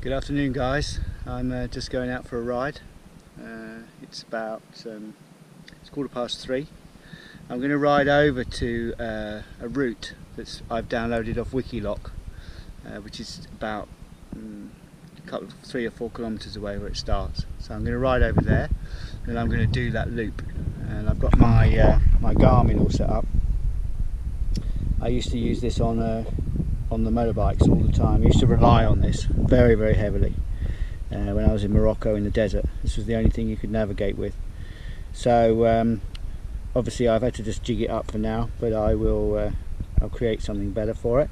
Good afternoon, guys. I'm just going out for a ride. It's about it's 3:15. I'm going to ride over to a route that I've downloaded off Wikiloc, which is about 3 or 4 kilometres away where it starts. So I'm going to ride over there, and I'm going to do that loop. And I've got my my Garmin all set up. I used to use this on the motorbikes all the time. I used to rely on this very heavily when I was in Morocco in the desert. This was the only thing you could navigate with. So obviously I've had to just jig it up for now, but I'll create something better for it.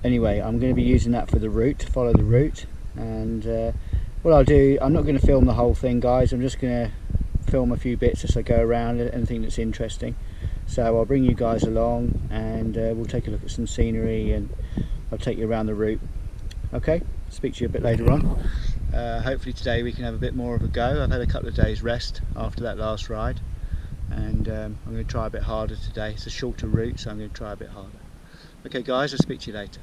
Anyway, I'm going to be using that for the route, to follow the route. And what I'll do, I'm not going to film the whole thing, guys. I'm just going to film a few bits as I go around, anything that's interesting. So I'll bring you guys along, and we'll take a look at some scenery, and I'll take you around the route. Okay, speak to you a bit later on. Hopefully today we can have a bit more of a go. I've had a couple of days rest after that last ride, and I'm going to try a bit harder today. It's a shorter route, so I'm going to try a bit harder. Okay guys, I'll speak to you later.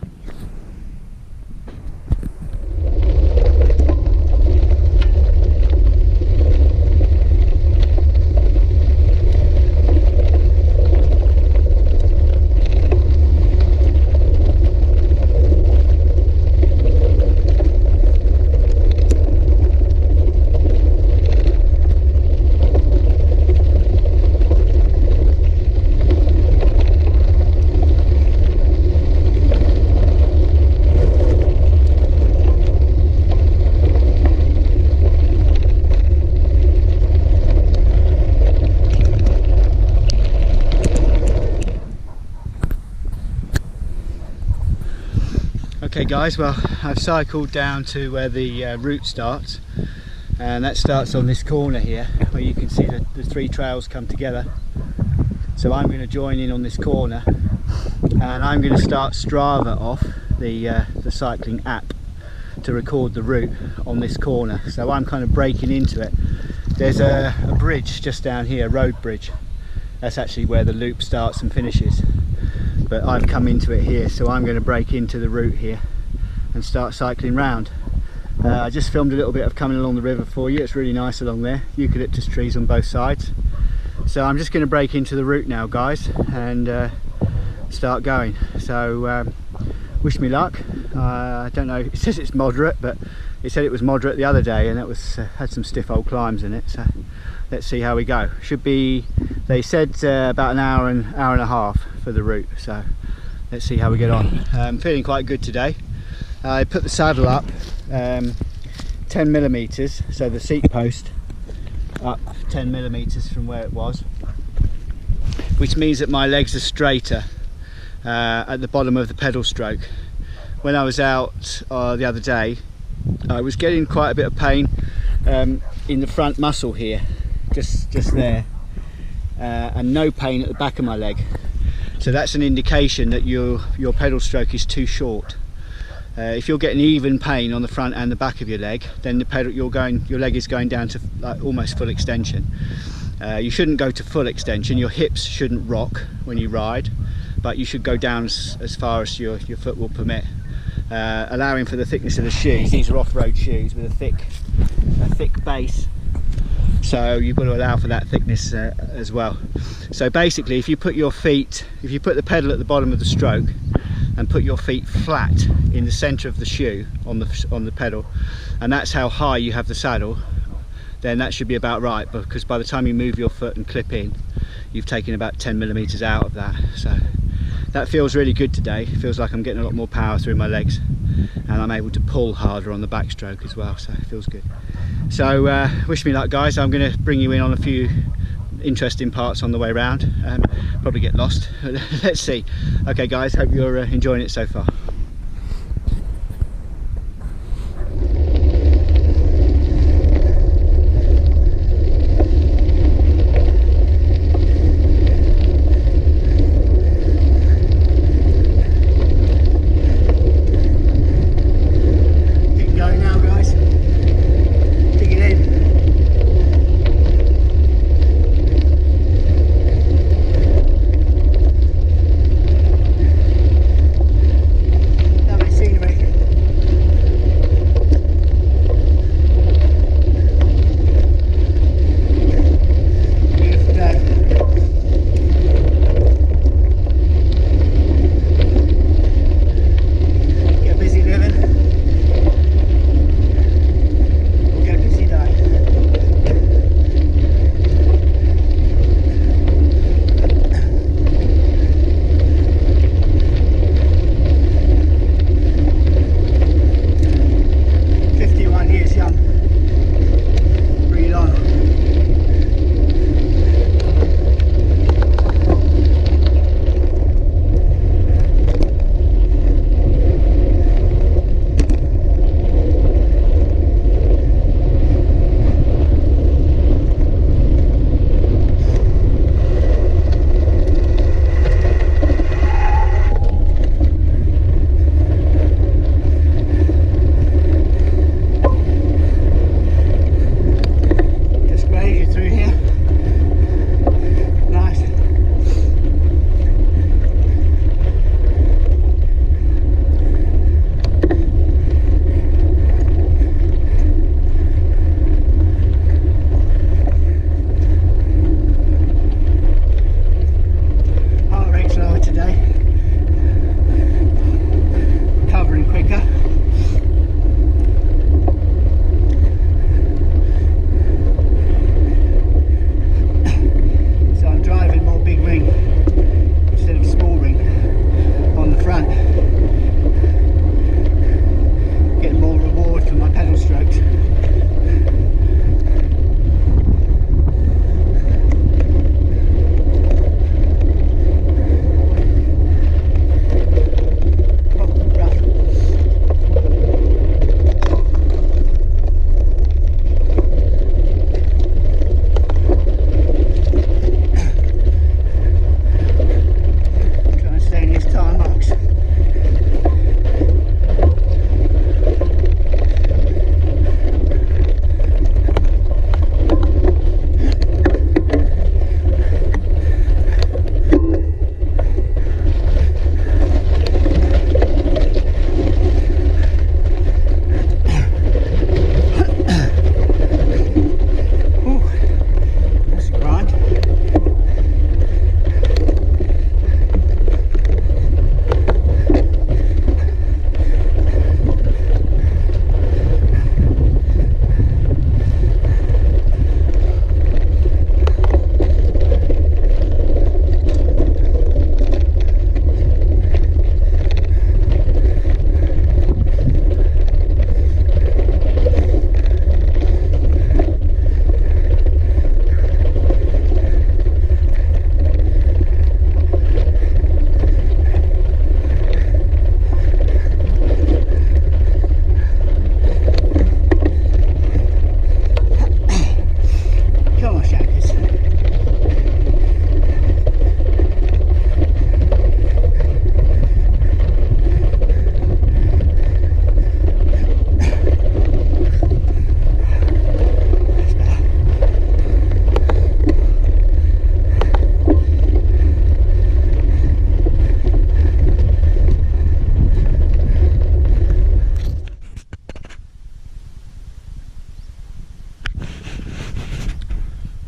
Okay guys, well, I've cycled down to where the route starts, and that starts on this corner here where you can see the three trails come together. So I'm going to join in on this corner, and I'm going to start Strava off, the cycling app, to record the route on this corner. So I'm kind of breaking into it. There's a bridge just down here, a road bridge. That's actually where the loop starts and finishes. But I've come into it here, so I'm going to break into the route here and start cycling round. I just filmed a little bit of coming along the river for you. It's really nice along there, eucalyptus trees on both sides. So I'm just going to break into the route now, guys, and start going. So wish me luck. I don't know, it says it's moderate, but it said it was moderate the other day, and it was had some stiff old climbs in it. So let's see how we go. Should be, they said about an hour and a half for the route, so let's see how we get on. I'm feeling quite good today. I put the saddle up 10mm, so the seat post up 10mm from where it was, which means that my legs are straighter at the bottom of the pedal stroke. When I was out the other day, I was getting quite a bit of pain in the front muscle here, just there, and no pain at the back of my leg. So that's an indication that your pedal stroke is too short. If you're getting even pain on the front and the back of your leg, then your leg is going down to like almost full extension. You shouldn't go to full extension. Your hips shouldn't rock when you ride, but you should go down as far as your foot will permit, allowing for the thickness of the shoes. These are off-road shoes with a thick base. So you've got to allow for that thickness as well. So basically, if you put the pedal at the bottom of the stroke and put your feet flat in the center of the shoe on the pedal, and that's how high you have the saddle, then that should be about right, because by the time you move your foot and clip in, you've taken about 10mm out of that. So that feels really good today. It feels like I'm getting a lot more power through my legs, and I'm able to pull harder on the backstroke as well, so it feels good. So wish me luck, guys. I'm going to bring you in on a few interesting parts on the way around. Probably get lost. Let's see. Okay guys, hope you're enjoying it so far.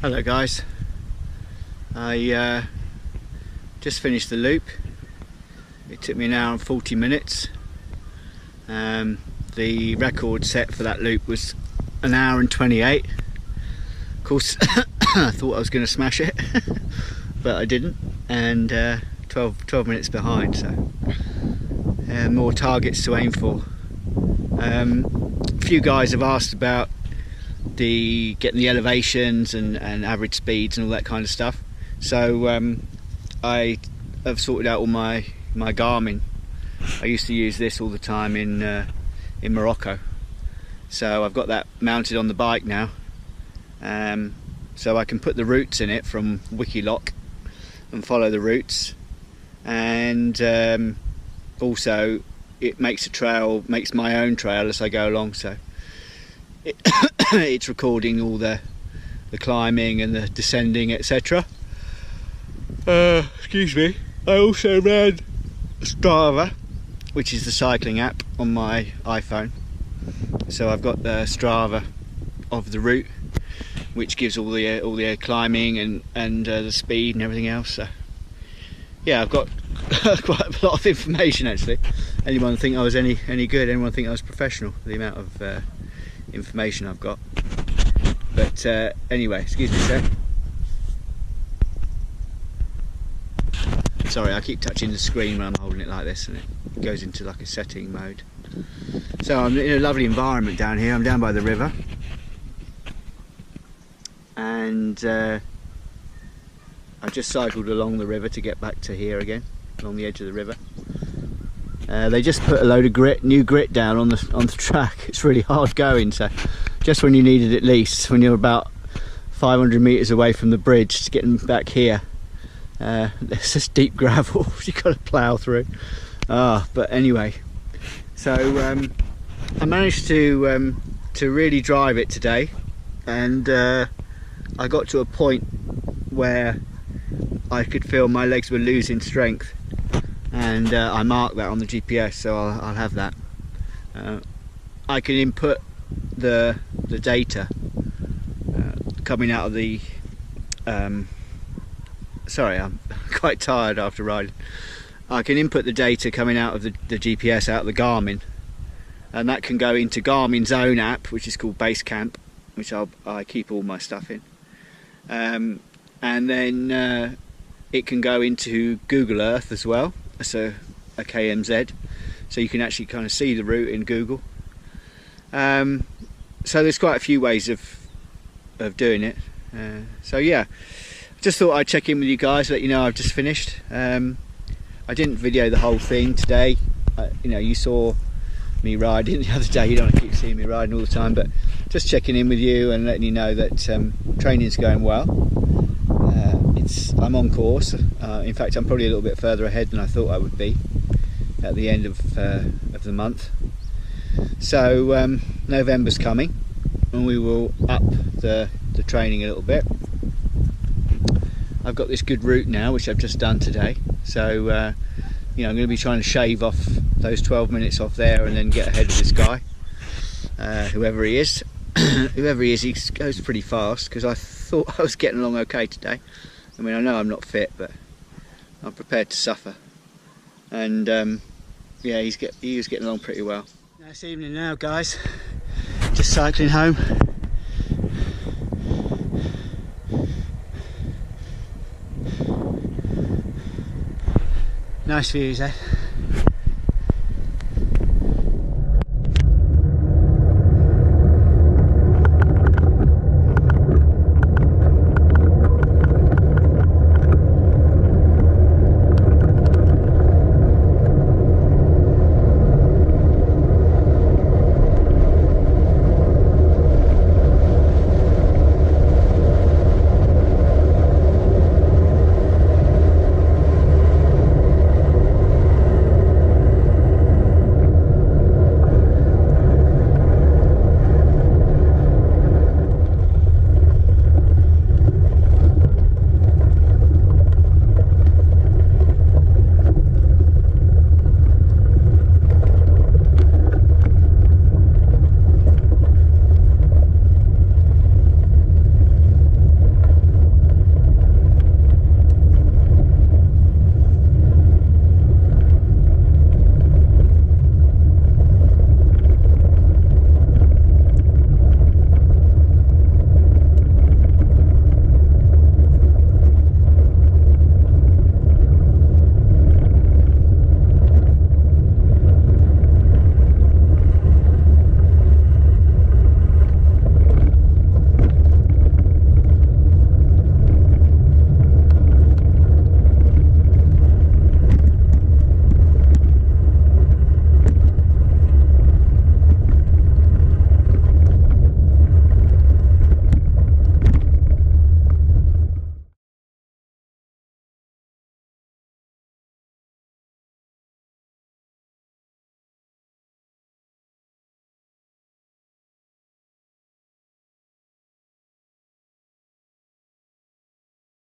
Hello guys, I just finished the loop. It took me an hour and 40 minutes. The record set for that loop was an hour and 28. Of course I thought I was going to smash it but I didn't, and 12 minutes behind, so more targets to aim for. A few guys have asked about getting the elevations and average speeds and all that kind of stuff, so I have sorted out all my Garmin. I used to use this all the time in Morocco, so I've got that mounted on the bike now, so I can put the routes in it from Wikiloc and follow the routes, and also it makes my own trail as I go along, so it's recording all the climbing and the descending, etc. Excuse me. I also ran Strava, which is the cycling app on my iPhone. So I've got the Strava of the route, which gives all the climbing and the speed and everything else. So yeah, I've got quite a lot of information actually. Anyone think I was any good? Anyone think I was professional? The amount of information I've got. But anyway, excuse me, sir. Sorry, I keep touching the screen when I'm holding it like this, and it goes into like a setting mode. So I'm in a lovely environment down here. I'm down by the river, and I've just cycled along the river to get back to here again, along the edge of the river. They just put a load of new grit down on the track. It's really hard going, so just when you need it, at least when you're about 500 meters away from the bridge to getting back here, there's this deep gravel you've got to plough through. But anyway, so I managed to really drive it today, and I got to a point where I could feel my legs were losing strength, and I marked that on the GPS, so I'll have that. I can input the data coming out of the sorry, I'm quite tired after riding. I can input the data coming out of the GPS, out of the Garmin, and that can go into Garmin's own app, which is called Basecamp, which I keep all my stuff in, and then it can go into Google Earth as well. So a KMZ, so you can actually kind of see the route in Google. So there's quite a few ways of doing it. So yeah, just thought I'd check in with you guys, let you know I've just finished. I didn't video the whole thing today. You know, you saw me riding the other day. You don't want to keep seeing me riding all the time, but just checking in with you and letting you know that training's going well. I'm on course. In fact, I'm probably a little bit further ahead than I thought I would be at the end of the month. So November's coming, and we will up the training a little bit. I've got this good route now, which I've just done today. So you know, I'm going to be trying to shave off those 12 minutes off there, and then get ahead of this guy, whoever he is. Whoever he is, he goes pretty fast, because I thought I was getting along okay today. I mean, I know I'm not fit, but I'm prepared to suffer. And yeah, he was getting along pretty well. Nice evening now, guys. Just cycling home. Nice views, eh?